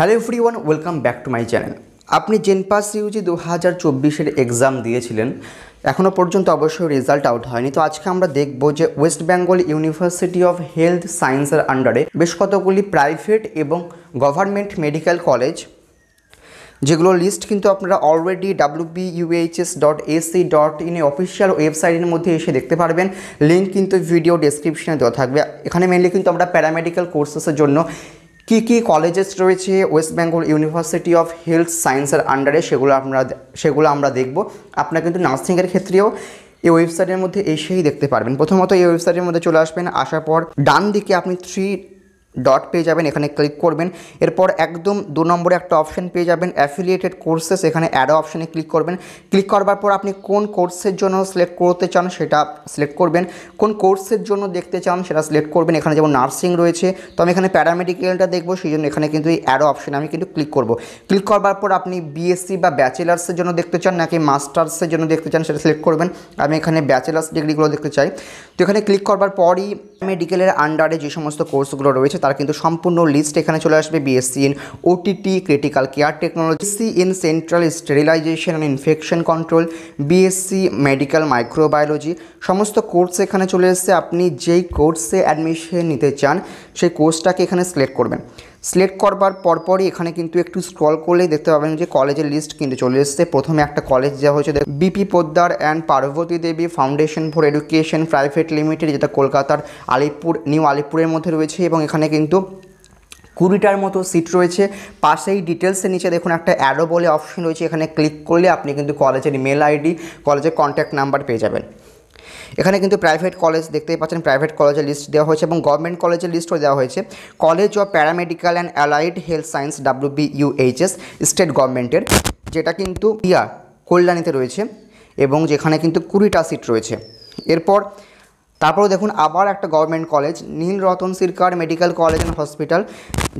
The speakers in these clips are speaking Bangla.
Hello everyone, welcome back to my channel. আপনি জেনপাস ইউজি 2024-এর এক্সাম দিয়েছিলেন, এখনও পর্যন্ত অবশ্যই রেজাল্ট আউট হয়নি। তো আজকে আমরা দেখব যে West Bengal university of health সায়েন্সের আন্ডারে বেশ কতগুলি প্রাইভেট এবং গভর্নমেন্ট মেডিকেল কলেজ, যেগুলো লিস্ট কিন্তু আপনারা অলরেডি wbuhs.ac.in অফিসিয়াল ওয়েবসাইটের মধ্যে এসে দেখতে পারবেন। লিঙ্ক কিন্তু ভিডিও ডেসক্রিপশনে দেওয়া থাকবে। এখানে মেনলি কিন্তু আমরা প্যারামেডিক্যাল কোর্সেসের জন্য কী কলেজেস রয়েছে West Bengal university of health সায়েন্সের আন্ডারে সেগুলো আমরা দেখব। আপনারা কিন্তু নার্সিংয়ের ক্ষেত্রেও এই ওয়েবসাইটের মধ্যে এসেই দেখতে পারবেন। প্রথমত এই ওয়েবসাইটের মধ্যে চলে আসবেন, আসার পর ডান দিকে আপনি 3 ডট পেয়ে যাবেন, এখানে ক্লিক করবেন। এরপর একদম 2 নম্বরে একটা অপশান পেয়ে যাবেন অ্যাফিলিয়েটেড কোর্সেস, এখানে অ্যাড অপশানে ক্লিক করবেন। ক্লিক করবার পর আপনি কোন কোর্সের জন্য সিলেক্ট করতে চান সেটা সিলেক্ট করবেন, কোন কোর্সের জন্য দেখতে চান সেটা সিলেক্ট করবেন। এখানে যেমন নার্সিং রয়েছে, তো আমি এখানে প্যারামেডিক্যালটা দেখবো, সেই জন্য এখানে কিন্তু এই অ্যাড অপশানে আমি কিন্তু ক্লিক করব। ক্লিক করবার পর আপনি বিএসসি বা ব্যাচেলার্সের জন্য দেখতে চান নাকি মাস্টার্সের জন্য দেখতে চান সেটা সিলেক্ট করবেন। আমি এখানে ব্যাচেলার্স ডিগ্রিগুলো দেখতে চাই। তো এখানে ক্লিক করবার পরই মেডিকেলের আন্ডারে যে সমস্ত কোর্সগুলো রয়েছে তার কিন্তু সম্পূর্ণ লিস্ট এখানে চলে আসবে। BSc in OTT critical care technology, C in central sterilisation and infection control, BSc medical microbiology, সমস্ত কোর্স এখানে চলে এসেছে। আপনি যেই কোর্সে অ্যাডমিশন নিতে চান সেই কোর্সটাকে এখানে সিলেক্ট করবেন। সিলেক্ট করবার পরপরই এখানে কিন্তু একটু স্ক্রল করলেই দেখতে পাবেন যে কলেজের লিস্ট কিন্তু চলে এসেছে। প্রথমে একটা কলেজ দেওয়া হয়েছে BP Poddar and Parvati Devi foundation for education private limited, যেটা কলকাতার নিউ আলিপুরের মধ্যে রয়েছে, এবং এখানে কিন্তু 20টার মতো সিট রয়েছে। পাশেই ডিটেলসের নিচে দেখুন একটা অ্যারো বলে অপশন রয়েছে, এখানে ক্লিক করলে আপনি কিন্তু কলেজের মেল আইডি, কলেজের কন্ট্যাক্ট নাম্বার পেয়ে যাবেন। এখানে কিন্তু প্রাইভেট কলেজ দেখতেই পাচ্ছেন, প্রাইভেট কলেজের লিস্ট দেওয়া হয়েছে এবং গভর্নমেন্ট কলেজের লিস্টও দেওয়া হয়েছে। College of paramedical and allied health science WBUHS state গভর্নমেন্টের, যেটা কিন্তু কল্যাণীতে রয়েছে এবং যেখানে কিন্তু 20টা সিট রয়েছে। তারপরেও দেখুন আবার একটা government college Nilratan Sircar medical college and hospital,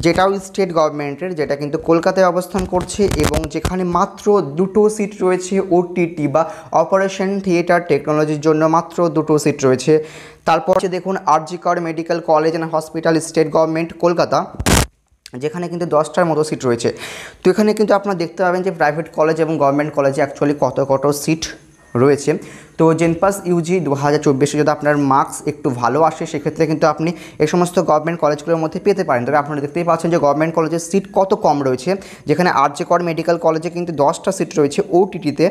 যেটাও স্টেট গভর্নমেন্টের, যেটা কিন্তু কলকাতায় অবস্থান করছে এবং যেখানে মাত্র 2টো সিট রয়েছে ওটিটি বা অপারেশন থিয়েটার টেকনোলজির জন্য, মাত্র 2টো সিট রয়েছে। তারপর দেখুন আরজি কর medical college and hospital state government Kolkata, যেখানে কিন্তু 10টার মতো সিট রয়েছে। তো এখানে কিন্তু আপনারা দেখতে পাবেন যে প্রাইভেট কলেজ এবং গভর্নমেন্ট কলেজে অ্যাকচুয়ালি কত সিট রয়েছে। তো জেনপাস ইউজি 2024 যদি আপনার মার্কস একটু ভালো আসে সেক্ষেত্রে কিন্তু আপনি এই সমস্ত গভর্নমেন্ট কলেজগুলোর মধ্যে পেতে পারেন। তবে আপনারা দেখতেই পাচ্ছেন যে গভর্নমেন্ট কলেজের সিট কত কম রয়েছে, যেখানে আরজি কর মেডিকেল কলেজে কিন্তু 10টা সিট রয়েছে ওটিটিতে,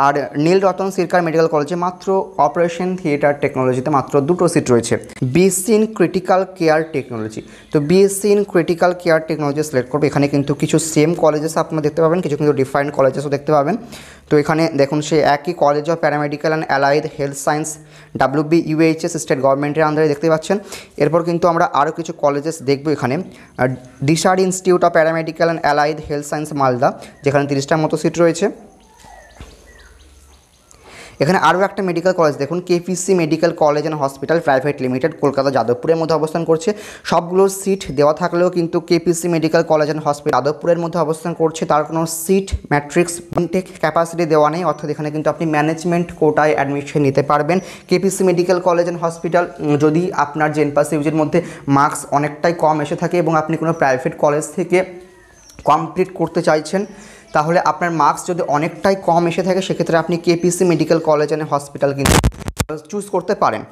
আর নীলরতন সিরকার মেডিকেল কলেজে মাত্র অপারেশন থিয়েটার টেকনোলজিতে মাত্র 2টো সিট রয়েছে। BSc in critical care technology, তো BSc in critical care technology select করবে। এখানে কিন্তু কিছু সেম কলেজেস আপনারা দেখতে পাবেন, কিছু কিন্তু ডিফারেন্ট কলেজেসও দেখতে পাবেন। তো এখানে দেখুন সেই একই college of paramedical and allied health science WBUHS state গভর্নমেন্টের আন্ডারে দেখতে পাচ্ছেন। এরপর কিন্তু আমরা আরও কিছু কলেজেস দেখব। এখানে ডিসার্ড institute of paramedical and allied health science Malda, যেখানে 30টার মতো সিট রয়েছে। এখানে আরও একটা মেডিকেল কলেজ দেখুন KPC medical college and hospital private limited, Kolkata যাদবপুরের মধ্যে অবস্থান করছে। সবগুলোর সিট দেওয়া থাকলেও কিন্তু KPC medical college and hospital যাদবপুরের মধ্যে অবস্থান করছে, তার কোনো সিট ম্যাট্রিক্স ইনটেক ক্যাপাসিটি দেওয়া নেই, অর্থাৎ এখানে কিন্তু আপনি ম্যানেজমেন্ট কোটায় অ্যাডমিশন নিতে পারবেন। KPC medical college and hospital, যদি আপনার জেনপাস ইউজির মধ্যে মার্কস অনেকটাই কম এসে থাকে এবং আপনি কোনো প্রাইভেট কলেজ থেকে কমপ্লিট করতে চাইছেন, তাহলে আপনার মার্কস যদি অনেকটাই কম এসে থাকে সেক্ষেত্রে আপনি KPC medical college and hospital কিন্তু চুজ করতে পারেন।